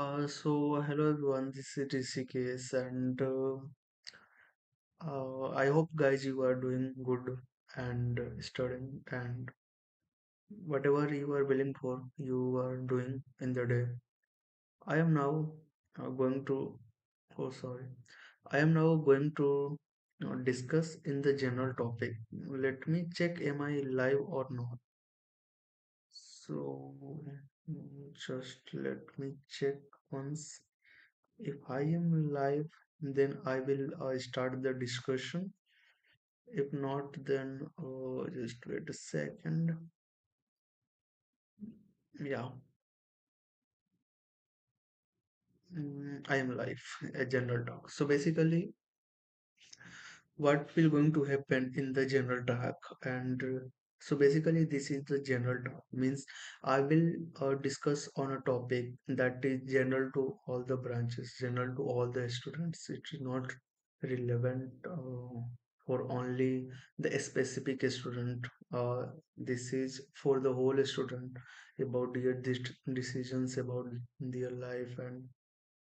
Hello everyone, this is Rishikesh, and I hope guys you are doing good and studying and whatever you are willing for, you are doing in the day. I am now going to, oh sorry, I am now going to discuss in the general topic. Let me check am I live or not. So just let me check once. If I am live, then I will start the discussion. If not, then just wait a second. Yeah, I am live. A general talk. So basically, what will going to happen in the general talk? And so basically, this is the general talk. Means I will discuss on a topic that is general to all the branches, general to all the students. It is not relevant for only the specific student. This is for the whole student about their decisions about their life and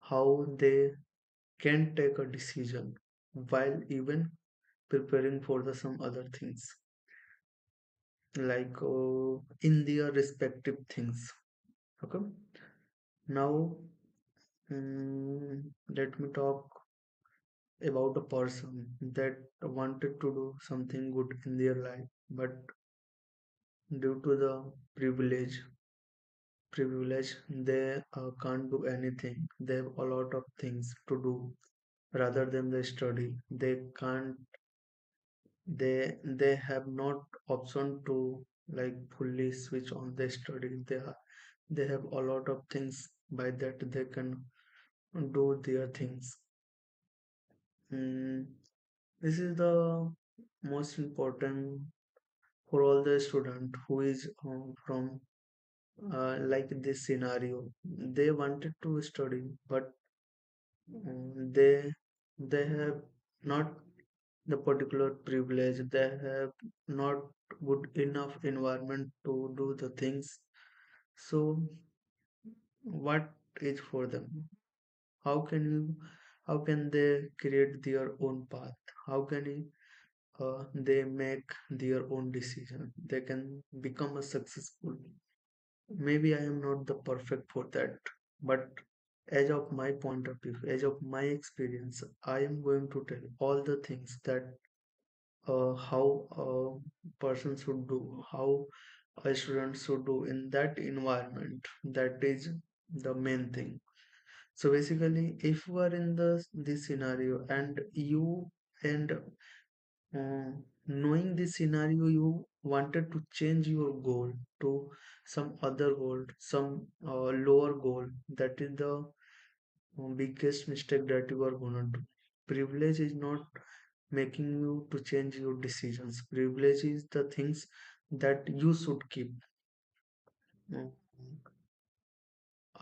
how they can take a decision while even preparing for the some other things like in their respective things. Okay, now let me talk about a person that wanted to do something good in their life, but due to the privilege they can't do anything. They have a lot of things to do rather than the study. They can't, they have not option to like fully switch on their study. They have a lot of things by that they can do their things. mm, this is the most important for all the student who is from like this scenario. They wanted to study, but they have not the particular privilege. They have not good enough environment to do the things. So what is for them? How can you, how can they create their own path? How can they make their own decision? They can become a successful. Maybe I am not the perfect for that, but as of my point of view, as of my experience, I am going to tell all the things that how a person should do, how a student should do in that environment. That is the main thing. So basically, if you are in the this scenario and you and knowing this scenario, you wanted to change your goal to some other goal, some lower goal. That is the biggest mistake that you are gonna do. Privilege is not making you to change your decisions. Privilege is the things that you should keep. Mm,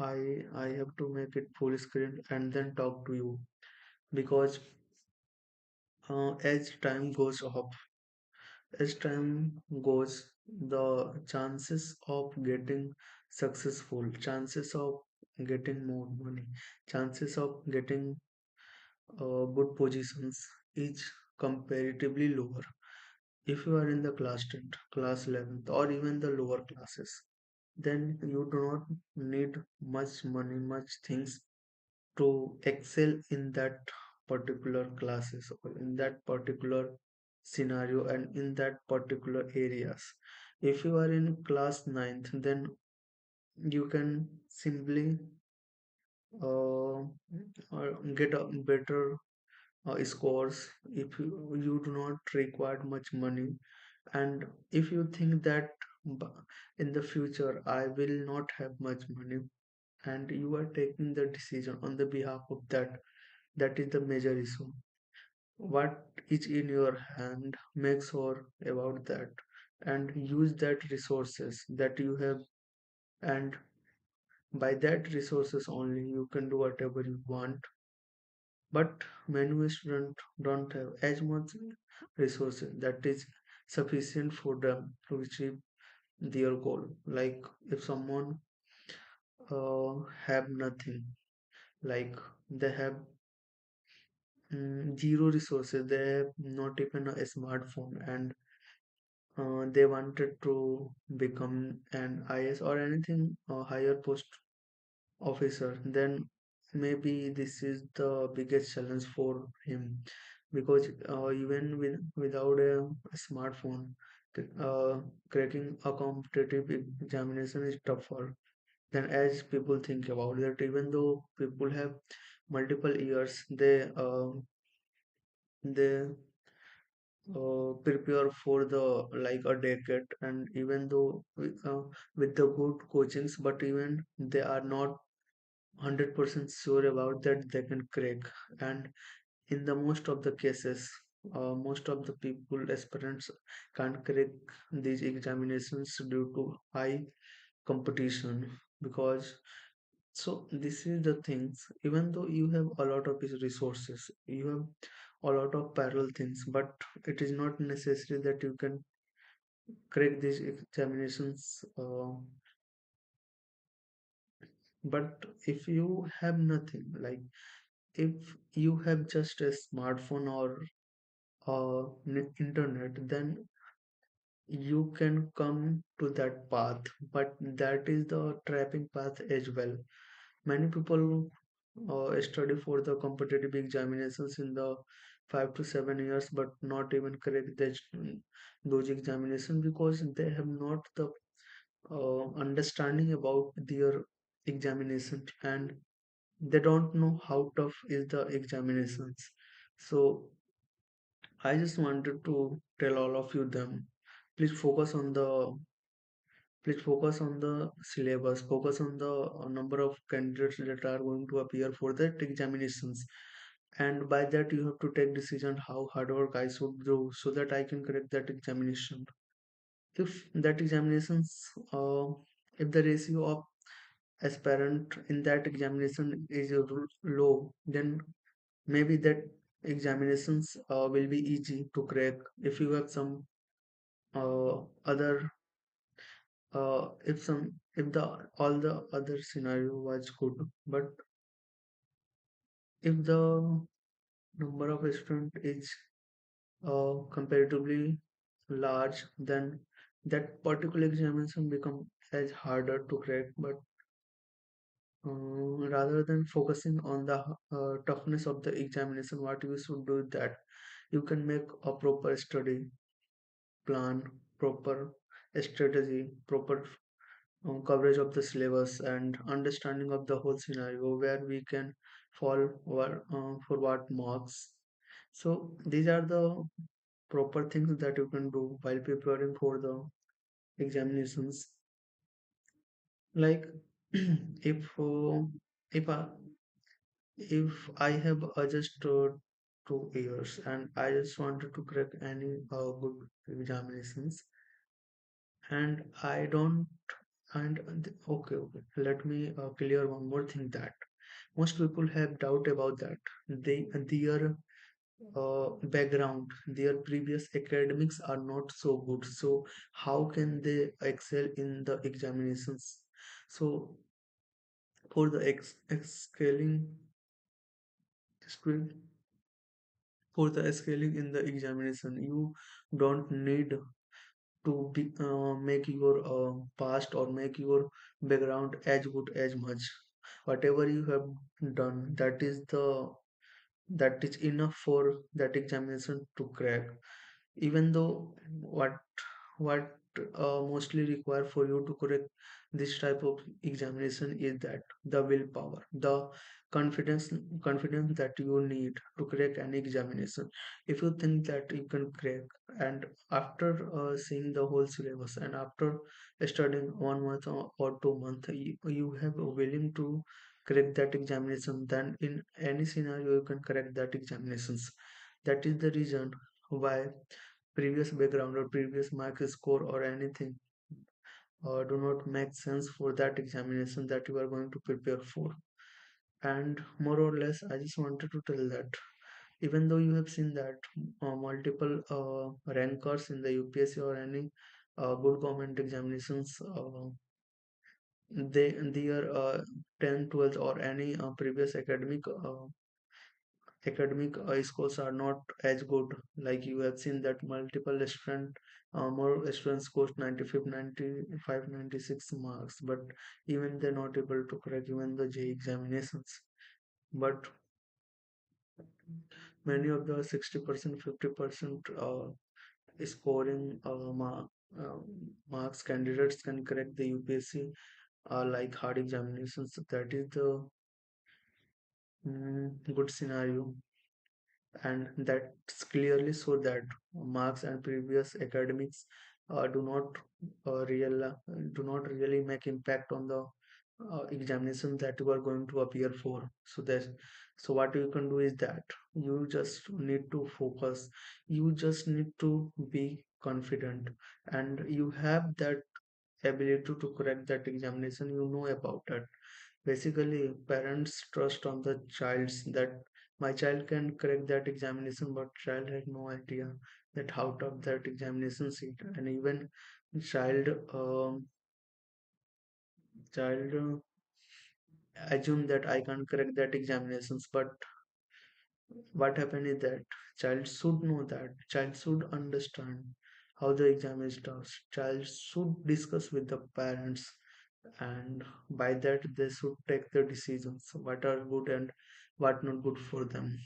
I have to make it full screen and then talk to you because as time goes up, as time goes, the chances of getting successful, chances of getting more money, chances of getting good positions is comparatively lower. If you are in the class 10th, class 11th, or even the lower classes, then you do not need much money, much things to excel in that particular classes or in that particular scenario and in that particular areas. If you are in class ninth, then you can simply uh, get a better scores if you do not require much money. And if you think that b- in the future I will not have much money and you are taking the decision on the behalf of that, that is the major issue. What is in your hand, make sure about that and use that resources that you have, and by that resources only you can do whatever you want. But many students don't have as much resources that is sufficient for them to achieve their goal. Like if someone have nothing. Like they have zero resources. They have not even a smartphone, and they wanted to become an IS or anything higher post officer. Then maybe this is the biggest challenge for him, because even without a smartphone, cracking a competitive examination is tougher than as people think about that. Even though people have multiple years, they prepare for the like a decade, and even though with the good coachings, but even they are not 100% sure about that they can crack. And in the most of the cases, most of the people aspirants can't crack these examinations due to high competition. Because so this is the things, even though you have a lot of these resources, you have a lot of parallel things, but it is not necessary that you can crack these examinations. But if you have nothing, like if you have just a smartphone or internet, then you can come to that path. But that is the trapping path as well. Many people study for the competitive examinations in the 5 to 7 years, but not even crack those examinations, because they have not the understanding about their examination, and they don't know how tough is the examinations. So I just wanted to tell all of you them, please focus on the please focus on the syllabus, focus on the number of candidates that are going to appear for that examinations. And by that you have to take decision how hard work I should do so that I can correct that examination. If that examinations, if the ratio of aspirant in that examination is low, then maybe that examinations will be easy to crack. If you have some other if the all the other scenario was good, but if the number of student is comparatively large, then that particular examination become as harder to crack. But rather than focusing on the toughness of the examination, what you should do is that you can make a proper study plan, proper strategy, proper coverage of the syllabus, and understanding of the whole scenario where we can fall for what marks. So these are the proper things that you can do while preparing for the examinations. Like if if I, if I have just 2 years and I just wanted to crack any good examinations, and I don't okay, okay, let me clear one more thing, that most people have doubt about that. Their background, their previous academics are not so good, so how can they excel in the examinations? So for the excelling scaling for the scaling in the examination, you don't need to make your past or make your background as good as much. Whatever you have done, that is enough for that examination to crack. Even though what mostly require for you to correct this type of examination is that the willpower, the confidence confidence that you need to crack an examination. If you think that you can crack, and after seeing the whole syllabus, and after studying 1 month or 2 months, you have a willing to correct that examination, then in any scenario you can correct that examinations. That is the reason why previous background or previous mark score or anything do not make sense for that examination that you are going to prepare for. And more or less, I just wanted to tell that even though you have seen that multiple rankers in the UPSC or any good government examinations their 10th 12th or any previous academic scores are not as good. Like you have seen that multiple student more students scored 95 95 96 marks, but even they're not able to crack even the J examinations. But many of the 60% 50% scoring uh, marks candidates can crack the UPSC like hard examinations. That is the good scenario, and that's clearly so that marks and previous academics do not do not really make impact on the examination that you are going to appear for. So what you can do is that you just need to focus, you just need to be confident, and you have that ability to correct that examination. You know about it. Basically, parents trust on the child's that my child can correct that examination, but child had no idea that how tough that examination sheet, and even child child assume that I can't correct that examinations. But what happened is that child should know, that child should understand how the exam is done. Child should discuss with the parents, and by that they should take the decisions what are good and what not good for them.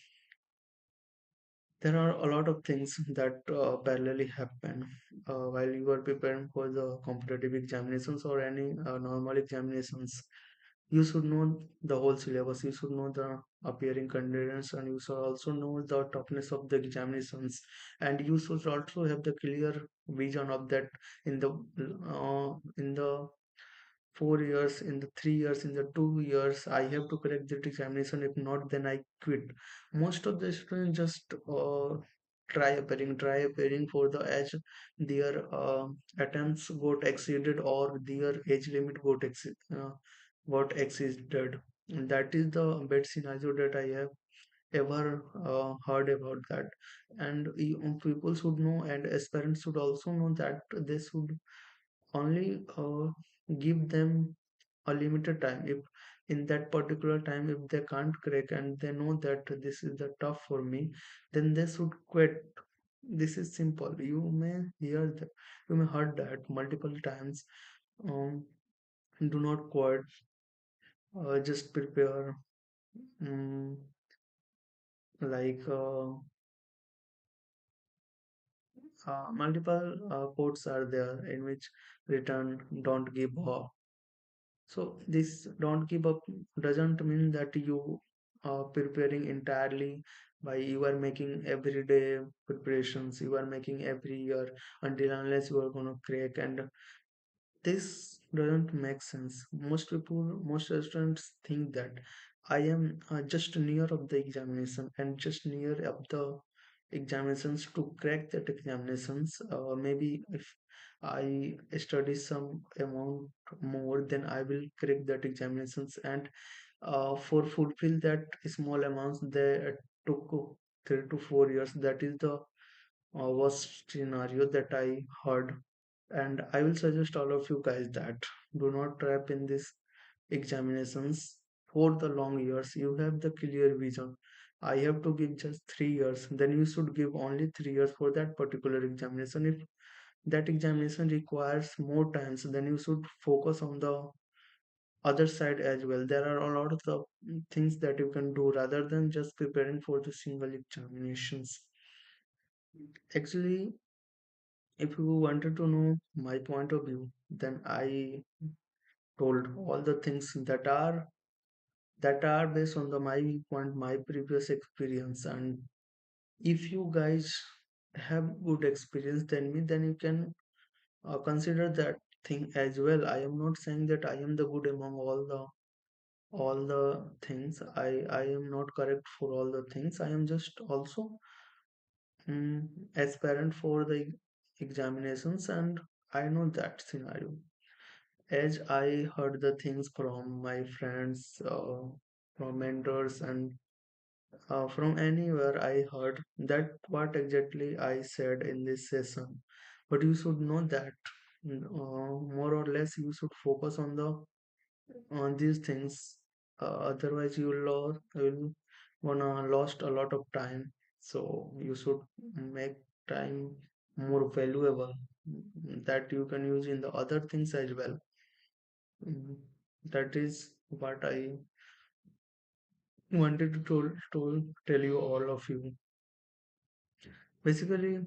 There are a lot of things that parallelly happen while you are preparing for the competitive examinations or any normal examinations. You should know the whole syllabus, you should know the appearing candidates, and you should also know the toughness of the examinations, and you should also have the clear vision of that in the 4 years, in the 3 years, in the 2 years, I have to correct that examination. If not, then I quit. Most of the students just try appearing for the age their attempts got exceeded or their age limit got exceeded. And that is the bad scenario that I have ever heard about that. And people should know, and as parents should also know that they should only give them a limited time. If in that particular time if they can't crack and they know that this is the tough for me, then they should quit. This is simple. You may hear that, you may heard that multiple times. um, do not quit, just prepare. mm, like multiple quotes are there in which written don't give up. So this don't give up doesn't mean that you are preparing entirely by you are making everyday preparations, you are making every year until unless you are gonna crack, and this doesn't make sense. Most people, most students think that I am just near of the examination and just near of the examinations to crack that examinations. Maybe if I study some amount more, then I will crack that examinations. And for fulfill that small amounts, they took 3 to 4 years. That is the worst scenario that I heard. And I will suggest all of you guys that do not trap in these examinations for the long years. You have the clear vision. I have to give just 3 years, then you should give only 3 years for that particular examination. If that examination requires more times, then you should focus on the other side as well. There are a lot of the things that you can do rather than just preparing for the single examinations. Actually, if you wanted to know my point of view, then I told all the things that are based on the my point, my previous experience. And if you guys have good experience than me, then you can consider that thing as well. I am not saying that I am the good among all the things. I am not correct for all the things. I am just also aspirant for the examinations, and I know that scenario. As I heard the things from my friends, from mentors, and from anywhere, I heard that what exactly I said in this session. But you should know that more or less you should focus on the on these things. Otherwise, will gonna lost a lot of time. So you should make time more valuable that you can use in the other things as well. Mm, That is what I wanted to tell you all of you. Basically,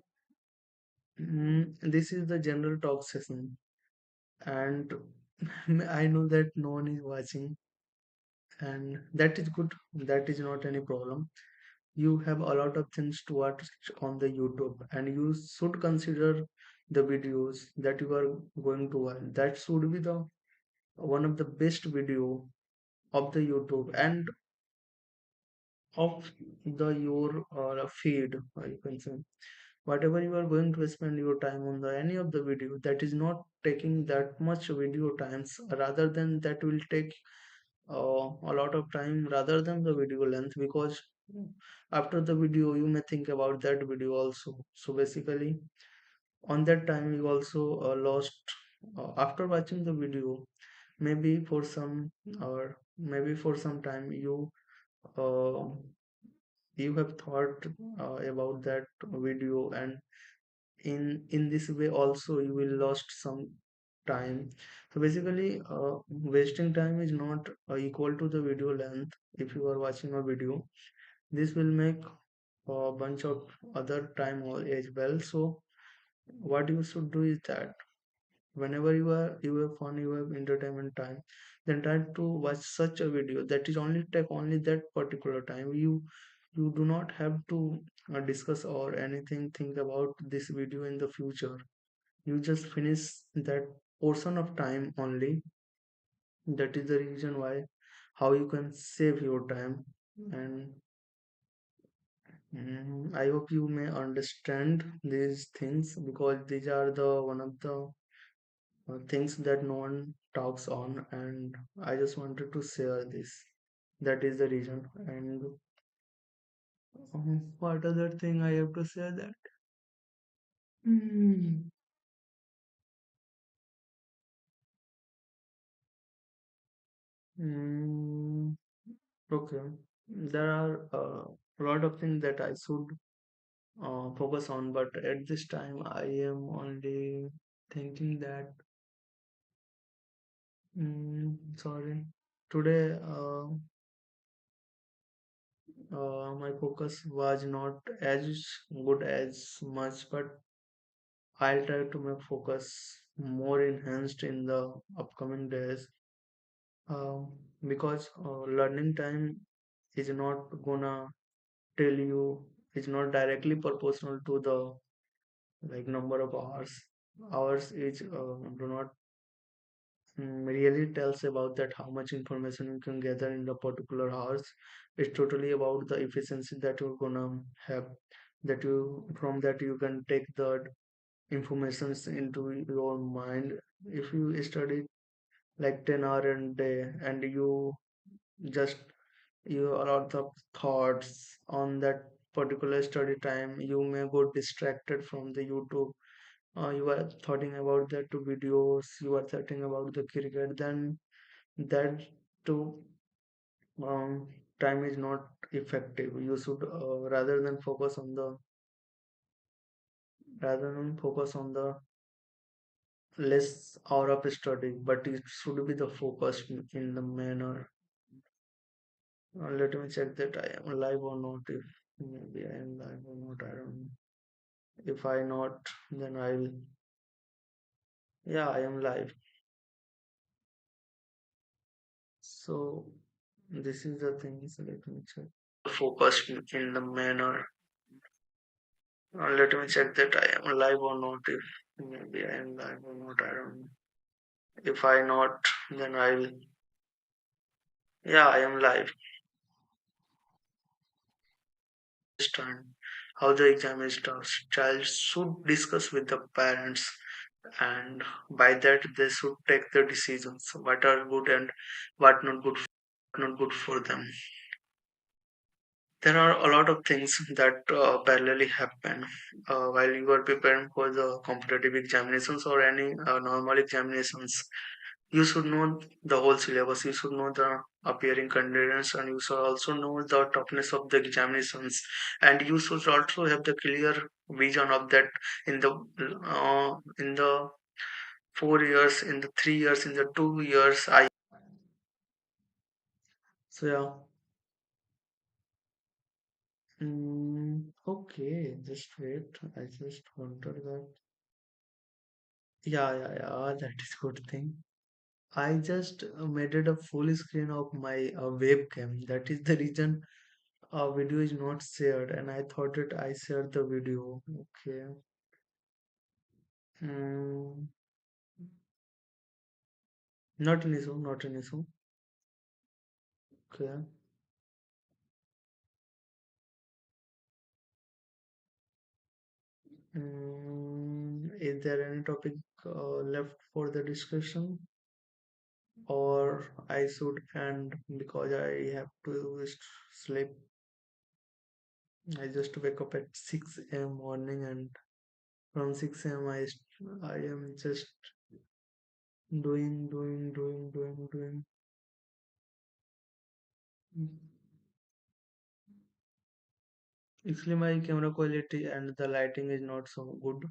this is the general talk session, and I know that no one is watching, and that is good. That is not any problem. You have a lot of things to watch on the YouTube, and you should consider the videos that you are going to watch. That should be the one of the best video of the YouTube and of the your feed, or you can say whatever you are going to spend your time on the any of the video that is not taking that much video times, rather than that will take a lot of time rather than the video length, because after the video you may think about that video also. So basically on that time you also lost after watching the video, maybe for some, or maybe for some time uh, you have thought about that video, and in this way also you will lost some time. So basically wasting time is not equal to the video length. If you are watching a video, this will make a bunch of other time as well. So what you should do is that whenever you have fun, you have entertainment time, then try to watch such a video that is only take only that particular time. You do not have to discuss or anything think about this video in the future. You just finish that portion of time only. That is the reason why how you can save your time. And I hope you may understand these things, because these are the one of the things that no one talks on, and I just wanted to share this. That is the reason. And what other thing I have to say that Hmm. Mm, okay, there are a lot of things that I should focus on, but at this time I am only thinking that sorry, today my focus was not as good as much, but I'll try to make focus more enhanced in the upcoming days. Um, because learning time is not gonna tell you, is not directly proportional to the like number of hours. Hours is do not really tells about that how much information you can gather in the particular hours. It's totally about the efficiency that you're gonna have. That you from that you can take the informations into your mind. If you study like 10 hour a day, and just you a lot of thoughts on that particular study time, you may go distracted from the YouTube. You are thinking about the two videos, you are thinking about the cricket, then that too um, time is not effective. You should rather than focus on the less hour of study, but it should be the focus in the manner. Let me check that I am live or not. If maybe I am live or not, I don't know. If I not, then I will. Yeah, I am live. So this is the thing. So let me check. Focus in the manner. Let me check that I am live or not. If maybe I am live or not, I don't know. If I not, then I will. Yeah, I am live. Understand how the exam is done. Child should discuss with the parents, and by that they should take the decisions what are good and what not good for them. There are a lot of things that parallelly happen while you are preparing for the competitive examinations or any normal examinations. You should know the whole syllabus, you should know the appearing candidates, and you should also know the toughness of the examinations, and you should also have the clear vision of that in the 4 years, in the 3 years, in the 2 years. I so yeah. Okay, just wait. I just wanted that. Yeah. That is good thing. I just made it a full screen of my webcam. That is the reason video is not shared, and I thought that I shared the video. Okay. Mm, not an issue. Not an issue. Okay. Is there any topic left for the discussion, or I should end because I have to sleep? I just wake up at 6 a.m. morning, and from 6 a.m. I am just doing. Actually, my camera quality and the lighting is not so good.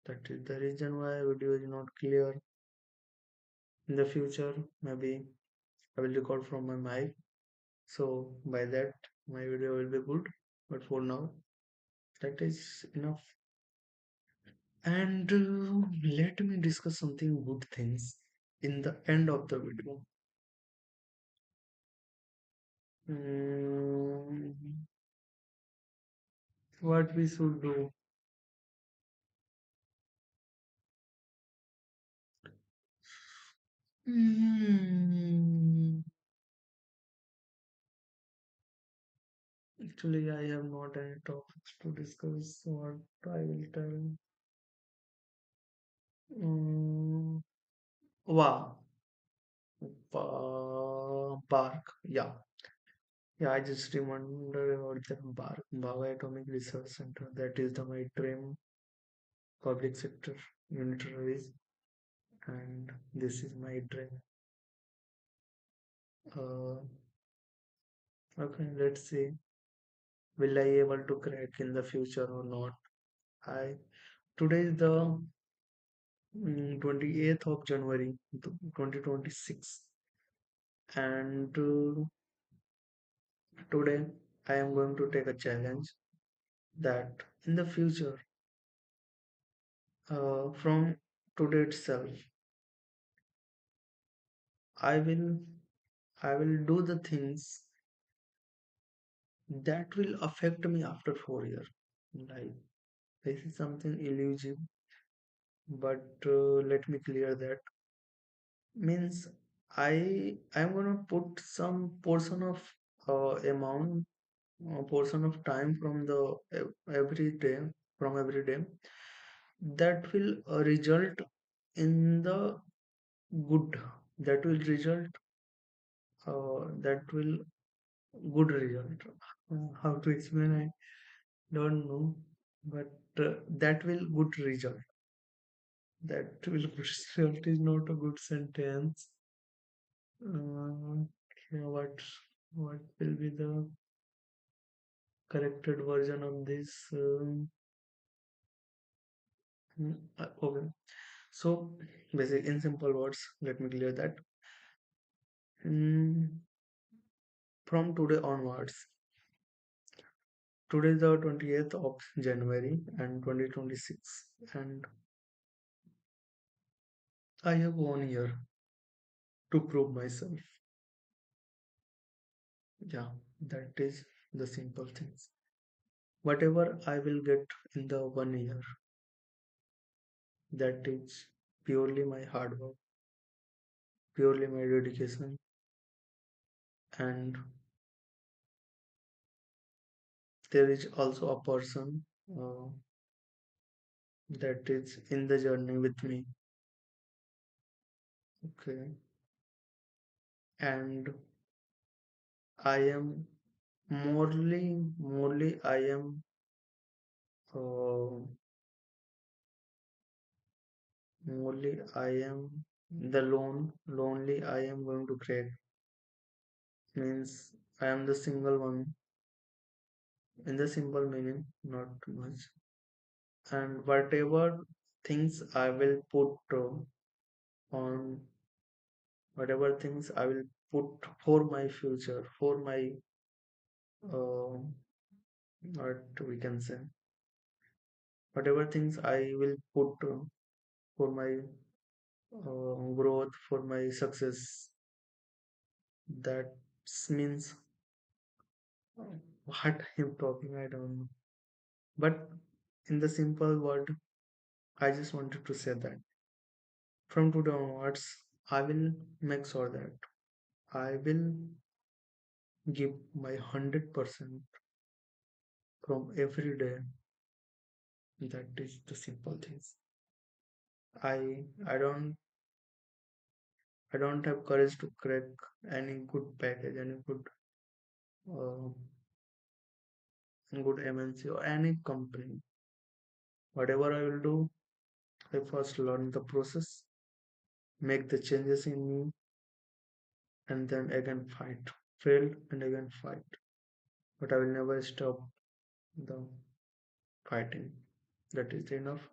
That is the reason why video is not clear. In the future, maybe I will record from my mic. So by that, my video will be good. But for now, that is enough. And let me discuss something good things in the end of the video. Mm, what we should do? Mm, Actually, I have not any topics to discuss. What I will tell. Mm, wow, bark. Yeah. I just remember about the bark. Bhava Atomic Research Center. That is the my dream public sector unitary, and this is my dream. Uh, okay, let's see. Will I able to crack in the future or not? I Today is the 28th of January 2026, and today I am going to take a challenge that in the future, from today itself, I will I will do the things that will affect me after 4 years. Like, this is something elusive, but let me clear that. Means I'm gonna put some portion of amount, portion of time from the every day, from every day, that will result in the good, that will result that will good result. How to explain, I don't know, but that will good result, that will good result is not a good sentence. Yeah, what will be the corrected version of this? Okay, so basic in simple words, let me clear that. Mm, from today onwards, today is the 28th of January and 2026, and I have 1 year to prove myself. Yeah, that is the simple things. Whatever I will get in the 1 year, that is purely my hard work, purely my dedication, and there is also a person that is in the journey with me. Okay, and I am morely I am uh, morely I am The lonely I am going to crack means I am the single one in the simple meaning, not much. And whatever things I will put on, whatever things I will put for my future, for my, uh, what we can say, whatever things I will put for my growth, for my success, that means what I'm talking, I don't know. But in the simple word, I just wanted to say that from today onwards, I will make sure that I will give my 100% from every day. That is the simple things. I don't have courage to crack any good package, any uh, good MNC or any company. Whatever I will do, I first learn the process, make the changes in me, and then again fight. Fail and again fight. But I will never stop the fighting. That is enough.